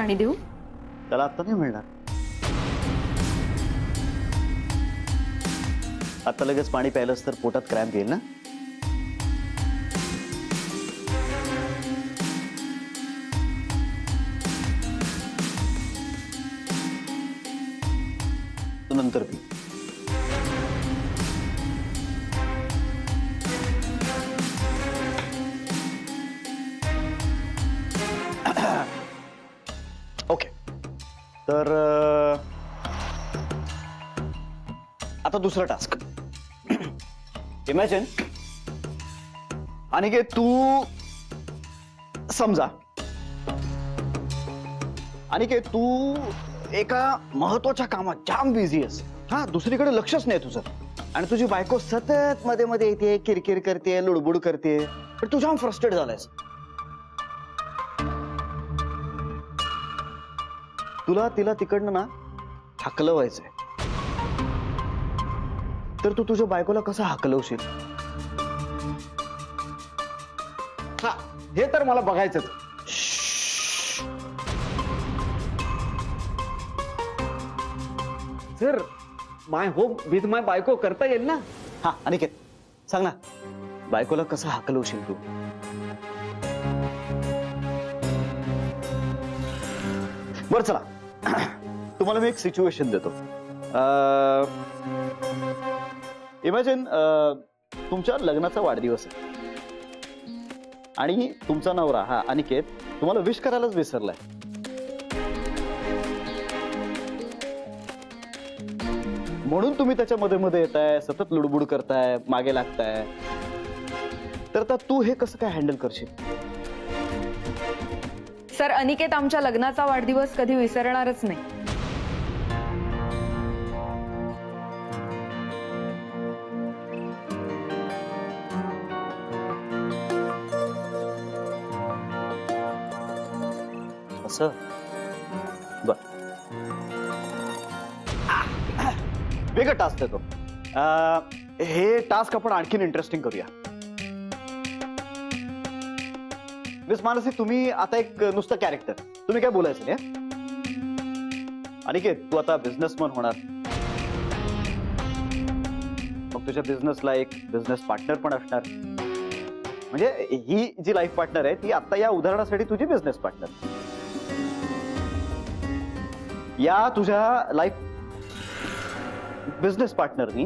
पाणी देऊ? त्याला आता नाही मिळणार. आता लगेच पाणी प्यायलंस तर पोटात क्रॅम्प येईल ना. तू नंतर पी. ओके, तर आता दुसरा टास्क. इमॅजिन आणि तू समजा आणि तू एका महत्वाच्या कामात जाम बिझी आहेस. हा, दुसरीकडे लक्षच नाही तुझं. आणि तुझी बायको सतत मध्ये मध्ये येते, किरकिर करते, लुडबुड करते. पण तू जाम फ्रस्ट्रेट झालायस. तुला तिला तिकडनं ना हाकलवायचंय. तर तू तुझ्या बायकोला कसं हाकलवशील? हा, हे तर मला बघायचंच. सर, माय होम विथ माय बायको करता येईल ना? हा, अनिकेत सांग ना, बायकोला कसं हाकलवशील तू? बरं चला, तुम्हाला मी एक सिच्युएशन देतो. इमॅजिन तुमच्या लग्नाचा वाढदिवस आहे आणि तुमचा नवरा हा अनिकेत तुम्हाला विश करायलाच विसरलाय. म्हणून तुम्ही त्याच्या मध्ये मध्ये येताय, सतत लुडबुड करताय, मागे लागताय. तर आता तू हे कसं काय हँडल करशील? सर, अनिकेत आमच्या लग्नाचा वाढदिवस कधी विसरणारच नाही. असं बर, वेगळं टास्क देतो. हे टास्क आपण आणखीन इंटरेस्टिंग करूया. मिस मानसी, तुम्ही आता एक नुसतं कॅरेक्टर, तुम्ही काय बोलायचं नाही. अनिकेत, तू आता बिझनेसमन होणार. मग तुझ्या बिझनेसला एक बिझनेस पार्टनर पण असणार. म्हणजे ही जी लाईफ पार्टनर आहे ती आता या उदाहरणासाठी तुझी बिझनेस पार्टनर. या तुझ्या लाईफ बिझनेस पार्टनरनी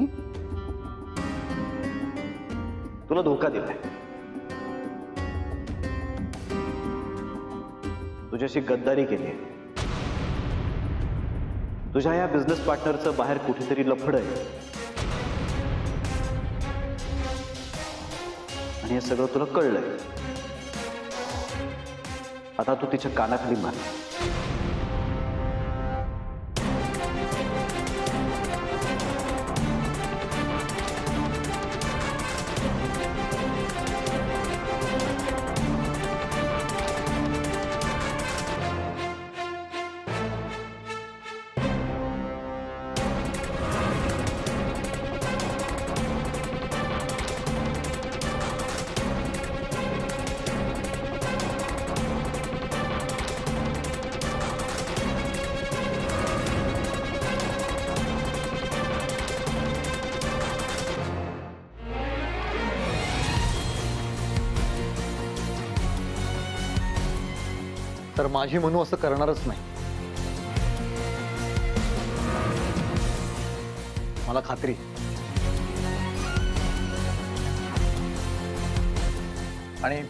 तुला धोका दिलाय, तुझ्याशी गद्दारी केली. तुझ्या या बिझनेस पार्टनरचं बाहेर कुठेतरी लफड आहे आणि हे सगळं तुला कळलंय. आता तू तिच्या कानाखाली मार. तर माझी मनू असं करणारच नाही. मला खात्री. आणि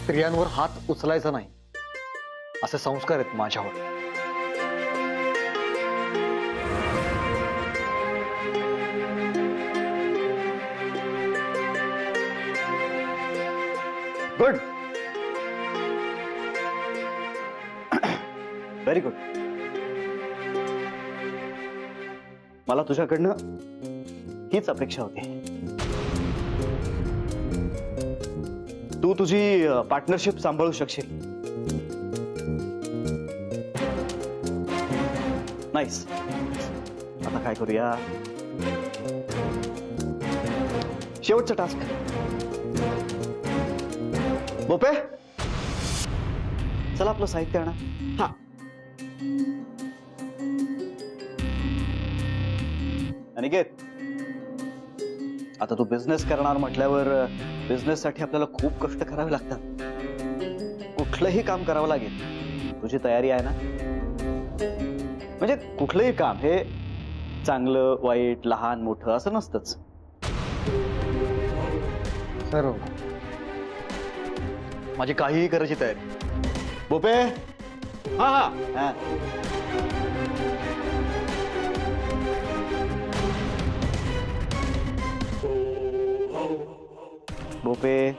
स्त्रियांवर हात उचलायचा नाही असे संस्कार आहेत माझ्यावर. Good, very good. मला तुझ्याकडनं हीच अपेक्षा होती. तू तुझी पार्टनरशिप सांभाळू शकशील. नाईस. आता काय करूया? शेवटचा टास्क. बोपे, चला आपलं साहित्य आणा. हा. अनिकेत, आता तू बिझनेस करणार म्हटल्यावर बिझनेस साठी आपल्याला खूप कष्ट करावे लागतात. कुठलंही काम करावं लागेल. तुझी तयारी आहे ना? म्हणजे कुठलंही काम हे चांगलं वाईट लहान मोठं असं नसतंच. सर माझी काहीही करायची तयारी. बोपे, हा हा. हा. बोपे,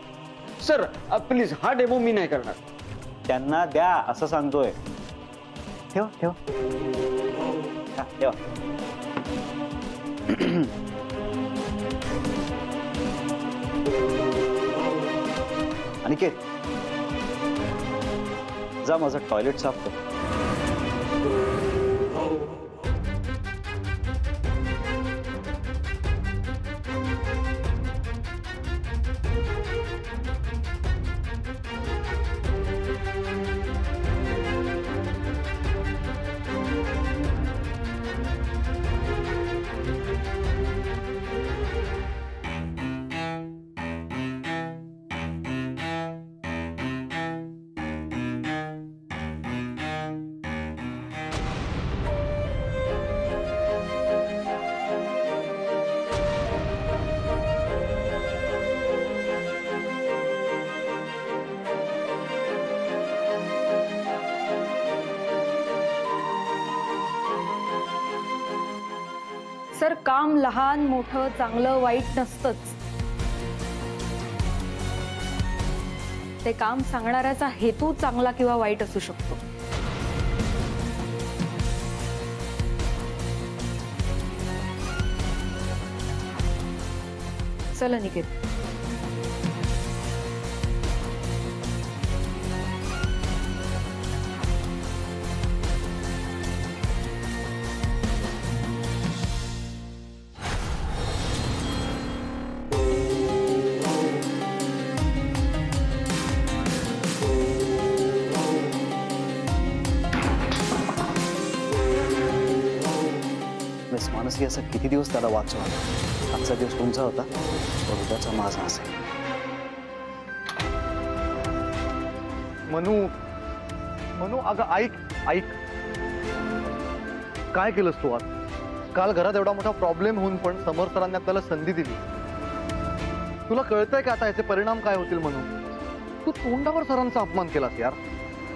सर प्लीज हा डेमो मी नाही करणार. त्यांना द्या असं सांगतोय. ठेवा ठेवा. हा, ठेवा. अनिकेत, जा माझं टॉयलेट साफ कर. सर, काम लहान मोठं चांगलं वाईट नसतंच. ते काम सांगणाऱ्याचा हेतू चांगला किंवा वाईट असू शकतो. चल अनिकेत. मिस मानसी, असं किती दिवस त्याला वाचवा. आजचा दिवस तुमचा होता, तर उद्याचा माझा असेल. मनू मनू अगं ऐक ऐक. काय केलंस तू आज? काल घरात एवढा मोठा प्रॉब्लेम होऊन पण समर सरांनी आपल्याला संधी दिली. तुला कळतंय का आता याचे परिणाम काय होतील म्हणून? तू तोंडावर सरांचा अपमान केलास यार.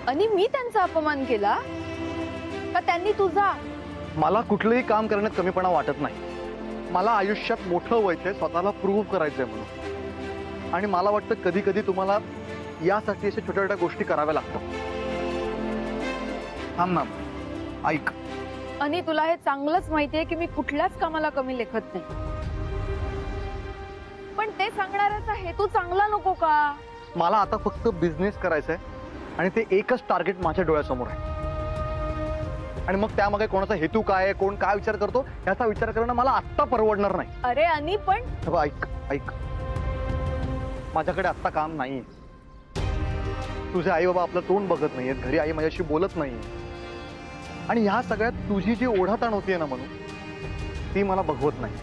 आणि मी त्यांचा अपमान केला का त्यांनी तुझा? मला कुठलंही काम करण्यात कमीपणा वाटत नाही. मला आयुष्यात मोठं व्हायचंय, स्वतःला प्रूव्ह करायचंय म्हणून. आणि मला वाटतं कधी कधी तुम्हाला यासाठी अशा छोट्या छोट्या गोष्टी कराव्या लागतात. थांब ना, ऐक. आणि तुला हे चांगलंच माहितीये की मी कुठल्याच कामाला कमी लेखत नाही. पण ते सांगणाऱ्याचा हेतू चांगला नको का? मला आता फक्त बिझनेस करायचा आहे आणि ते एकच टार्गेट माझ्या डोळ्यासमोर आहे. आणि मग त्यामागे कोणाचा हेतू काय आहे, कोण काय विचार करतो याचा विचार करणं मला आत्ता परवडणार नाही. अरे आणि पण ऐक ऐक, माझ्याकडे आत्ता काम नाहीये. तुझे आई बाबा आपलं तोंड बघत नाहीयेत, घरी आई माझ्याशी बोलत नाही. आणि ह्या सगळ्यात तुझी जी ओढाताण होतीये ना म्हणून, ती मला बघवत नाही.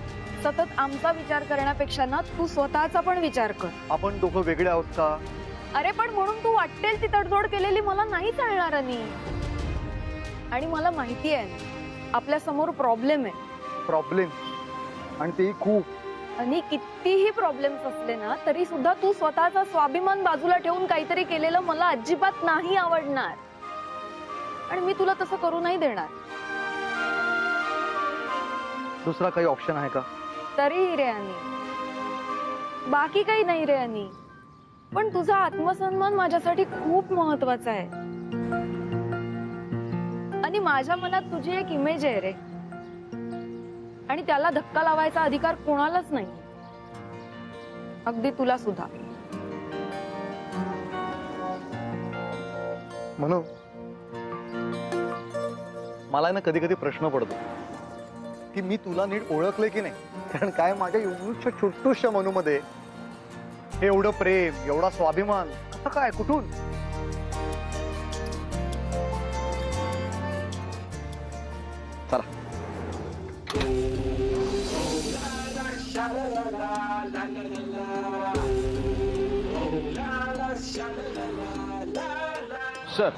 सतत आमचा विचार करण्यापेक्षा ना तू स्वतःचा पण विचार कर. आपण दोघं वेगळे आहोत का? अरे पण म्हणून तू वाटेल ती तडजोड केलेली मला नाही चालणार. आणि मला माहिती आहे आपल्या समोर प्रॉब्लेम आहे. प्रॉब्लेम? आणि तेही खूप. आणि कितीही प्रॉब्लेम्स असले ना तरी सुद्धा तू स्वतःचा स्वाभिमान बाजूला ठेवून काहीतरी केलेलं मला अजिबात नाही आवडणार. आणि मी तुला तसं करू नाही देणार. दुसरा काही ऑप्शन आहे का? तरीही रे आणि बाकी काही नाही रे आणि, पण तुझा आत्मसन्मान माझ्यासाठी खूप महत्वाचा आहे. आणि माझ्या मनात तुझी एक इमेज आहे रे, आणि त्याला धक्का लावायचा अधिकार कोणालाच नाही, अगदी तुला सुद्धा. म्हणून मला ना कधी कधी प्रश्न पडतो की मी तुला नीट ओळखले की नाही. कारण काय माझ्या एवढ्या छोटूशा मनूमध्ये एवढं प्रेम, एवढा स्वाभिमान कसं काय, कुठून? सर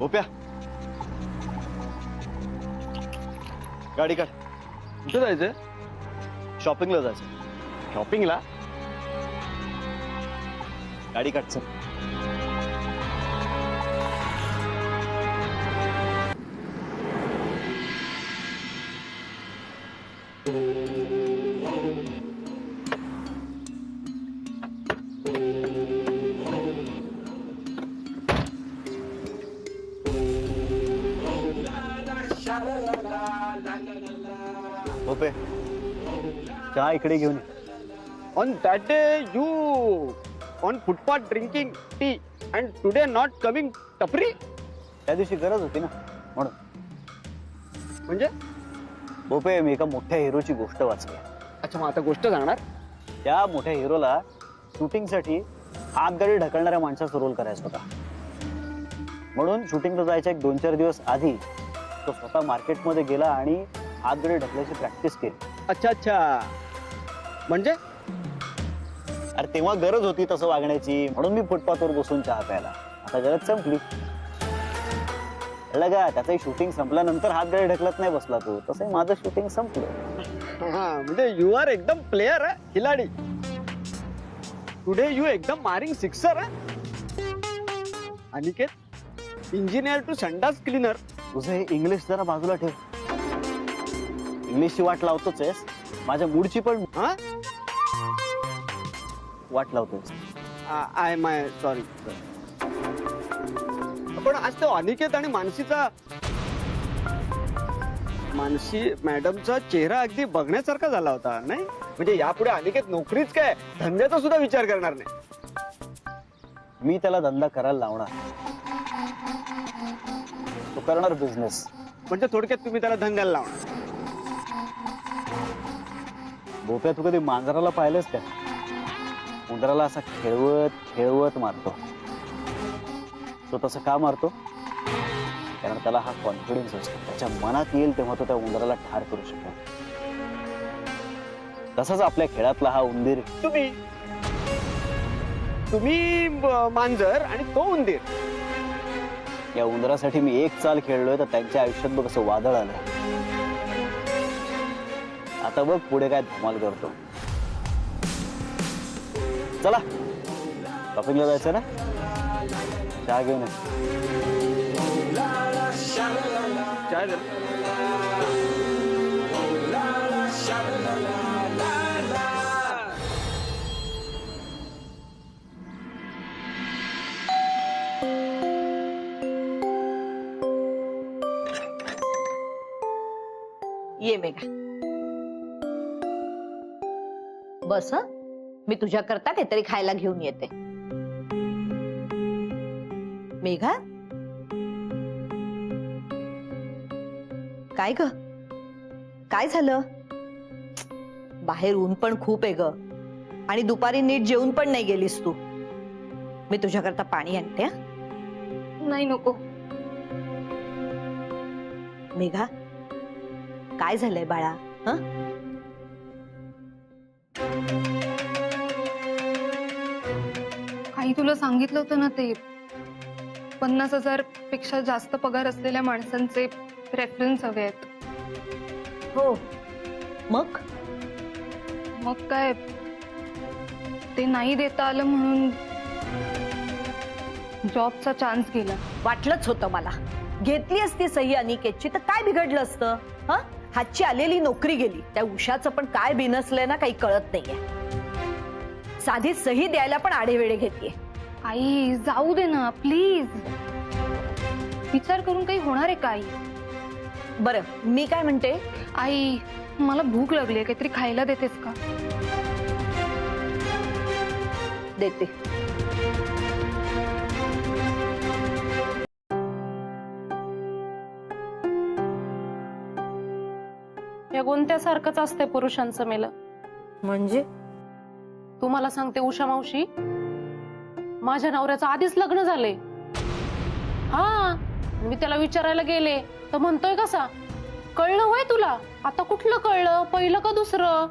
ओप्या गाडी काढ. कुठे जायचंय? शॉपिंगला जायचं. शॉपिंगला? गाडी काढ सर. ओपे चहा इकडे घेऊन ये. On that day you on footpath drinking tea and today not coming टपरी? त्या दिवशी गरज होती ना म्हणून. म्हणजे? बोपे मी एका मोठ्या हिरोची गोष्ट वाचली. अच्छा, मग आता गोष्ट सांगणार? त्या मोठ्या हिरोला शूटिंगसाठी हातगाडी ढकलणाऱ्या माणसाचा रोल करायचा होता. म्हणून शूटिंगला जायच्या 2-4 दिवस आधी तो स्वतः मार्केटमध्ये गेला आणि हातगाडी ढकलायची प्रॅक्टिस केली. अच्छा अच्छा, म्हणजे? अरे तेव्हा गरज होती तसं वागण्याची, म्हणून मी फुटपाथवर बसून चहा प्यायला. आता गरज संपली. कळलं का? त्याचंही शूटिंग संपल्यानंतर हातगाडी ढकलत नाही बसला तू, तसंही माझं शूटिंग संपलं. हा, म्हणजे यू आर एकदम प्लेयर आहे, खिलाडी. टुडे यू एकदम मारिंग सिक्सर आहे. अनिकेत, इंजिनियर टू संडास क्लीनर. तुझं हे इंग्लिश जरा बाजूला ठेव. इंग्लिशची वाट लावतोच आहेस, माझ्या मूडची पण वाट लावतोच. I my sorry. पण आज तो अनिकेत आणि मानसी मॅडमचा चेहरा अगदी बघण्यासारखा झाला होता, नाही? म्हणजे यापुढे अनिकेत नोकरीच काय धंद्याचा सुद्धा विचार करणार नाही. मी त्याला धंदा करायला लावणार. तो करणार बिझनेस. म्हणजे थोडक्यात तुम्ही त्याला धंद्याला लावणार. बोप्या, तू कधी मांजराला पाहिलंस का? उंदराला असा खेळवत खेळवत मारतो. तो तसं का मारतो? कारण त्याला हा कॉन्फिडन्स असतो. त्याच्या मनात येईल तेव्हा तो त्या उंदराला ठार करू शकेल. तसंच आपल्या खेळातला हा उंदीर. तुम्ही मांजर आणि तो उंदीर. या उंदरासाठी मी एक चाल खेळलोय तर त्यांच्या आयुष्यात बघ असं वादळ आलं. आता बघ पुढे काय धमाल करतो. चला शॉपिंगला जायचं ना? चहा घेऊन ये. काय झालं? ये मेघा, बस. हं, मी तुझ्याकरता काहीतरी खायला घेऊन येते. मेघा, काय ग? काय झालं? बाहेर ऊन पण खूप आहे ग, आणि दुपारी नीट जेवून पण नाही गेलीस तू. मी तुझ्याकरता पाणी आणते. हं? नाही नको. मेघा, काय झालंय बाळा? हं? आई तुला सांगितलं होतं ना ते 50,000 पेक्षा जास्त पगार असलेल्या माणसांचे रेफरन्स हवे आहेत. हो, मग काय ते नाही देता आलं म्हणून जॉबचा चान्स गेला. वाटलंच होतं मला. घेतली असती सही अनिकेतची तर काय बिघडलं असतं? हं? हातची आलेली नोकरी गेली. त्या उषाचं पण काय बिनसलंय ना काही कळत नाहीये. साधी सही द्यायला पण आढेवेढे घेतलीये. आई जाऊ दे ना प्लीज. विचार करून काही होणार आहे का आई? बरं, मी काय म्हणते, आई मला भूक लागली, काहीतरी खायला देतेस का? देते. या गोंत्यासारखंच असतंय पुरुषांचं मेलं. म्हणजे तुम्हाला सांगते उषा मावशी, माझ्या नवऱ्याचं आधीच लग्न झाले. हा, मी त्याला विचारायला गेले तर म्हणतोय कसा, कळलं होय तुला? आता कुठलं कळलं? पहिलं का दुसरं?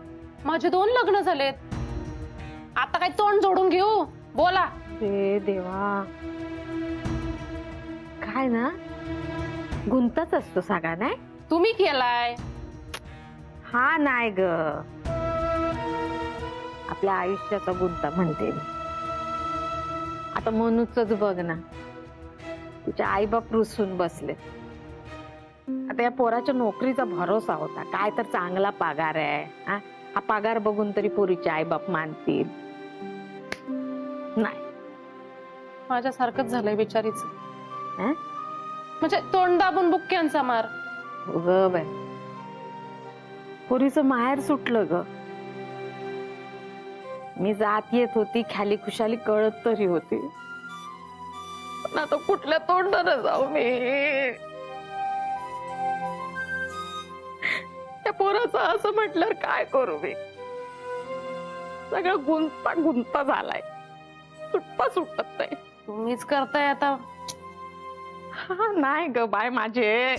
माझे 2 लग्न झालेत. आता काय तोंड जोडून घेऊ? बोला. रे देवा, काय ना गुंतच असतो सगळा, नाही? तुम्ही केलाय. हा नाही ग, आपल्या आयुष्याचा गुंता म्हणते मी. आता मनूच बघ ना, तुझ्या आईबाप रुसून बसले. आता या पोराच्या नोकरीचा भरोसा होता, काय तर चांगला पगार आहे. हा पगार बघून तरी पोरीचे आईबाप मानतील. नाही, माझ्यासारखंच झालंय बिचारीच. हं? म्हणजे तोंड दाबून बुक्क्यांचा मार. ग बाय, पोरीचं माहेर सुटलं ग. मी जात येत होती, खाली खुशाली कळत तरी होती. पण आता कुठल्या तोंडानं जाऊ मी? त्या पोराचं असं म्हटल्यावर काय करू मी? सगळं गुंता गुंता झालाय, सुटत नाही. तुम्हीच करताय आता. हा नाही ग बाय माझे.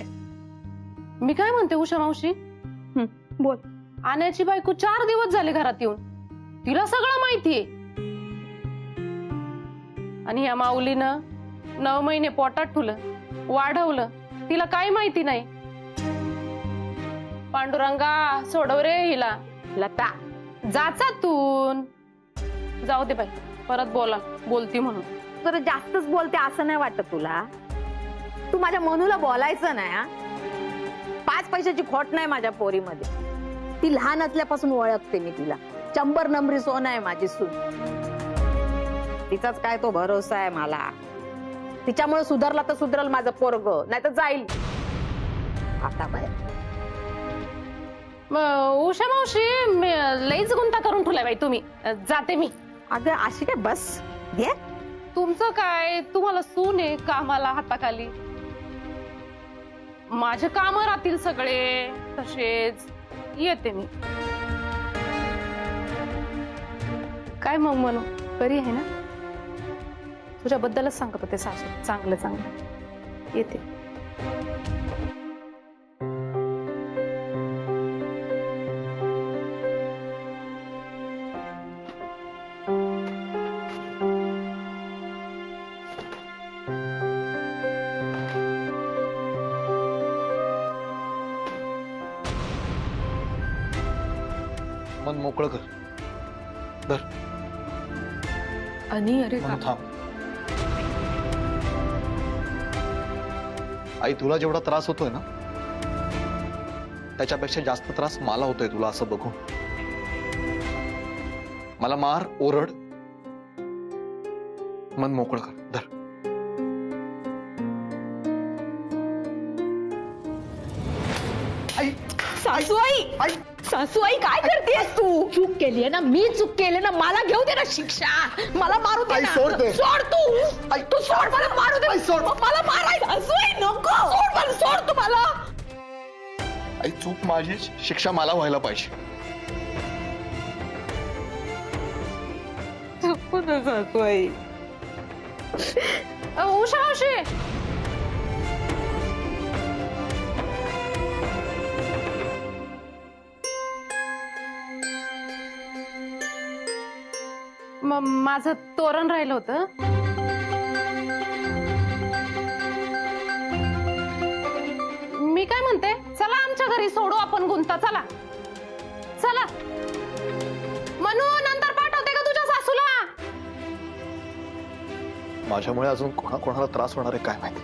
मी काय म्हणते उषा मावशी, बोल. आण्याची बायको 4 दिवस झाले घरात येऊन. तिला सगळं माहितीये. आणि या माऊलीनं 9 महिने पोटात ठुलं, वाढवलं. तिला काही माहिती नाही. पांडुरंगा सोडव रे हिला. लता, जाचातून जाऊ दे बाई, परत बोलती म्हणून. जरा जास्तच बोलते असं नाही वाटत तुला? तू माझ्या मनूला बोलायचं नाही. 5 पैशाची खोट नाही माझ्या पोरीमध्ये. ती लहान असल्यापासून ओळखते मी तिला. 100 नंबरी सोन आहे माझी सून. तिचाच काय तो भरोसा आहे मला. तिच्यामुळे सुधारला तर सुधरल माझं पोरग, नाही तर जाईल. आता बाय उषा मावशी, लईच गुंता करून ठेवलाय बाई तुम्ही. जाते मी. अगं अशी काय बस घे. तुमचं काय, तुम्हाला सून आहे कामाला हाताखाली. माझे काम राहतील सगळे तसेच. येते मी. काय मग म्हणू, बरी आहे ना? तुझ्याबद्दलच सांगत होते सासू. चांगलं. येते. मन मोकळं कर. धर. आणि अरे मन थांब. आई, तुला जेवढा त्रास होतोय ना, त्याच्यापेक्षा जास्त त्रास मला होतोय तुला असं बघून. मला मार, ओरड, मन मोकळं कर. धर. आई, सासूआई, सासूआई काय करतेस तू? चूक केलीये ना, मी चूक केली ना, मला घेऊ दे ना शिक्षा. मला मारू दे आई, ना. सोड दे. सोड तू. आई, तू सोड, मला मारू दे. आई, सोड. मला मारायचं. सासूआई नको. सोड मला, सोड तू मला. आई, चूक माझी, शिक्षा मला व्हायला पाहिजे. सासूआई, उषा मावशी, माझं तोरण राहिलं होतं. मी काय म्हणते, चला आमच्या घरी सोडू आपण गुंता. चला चला. मनू, नंतर पाठवते का तुझ्या सासूला? माझ्यामुळे अजून कोणाला त्रास होणार आहे काय माहिती.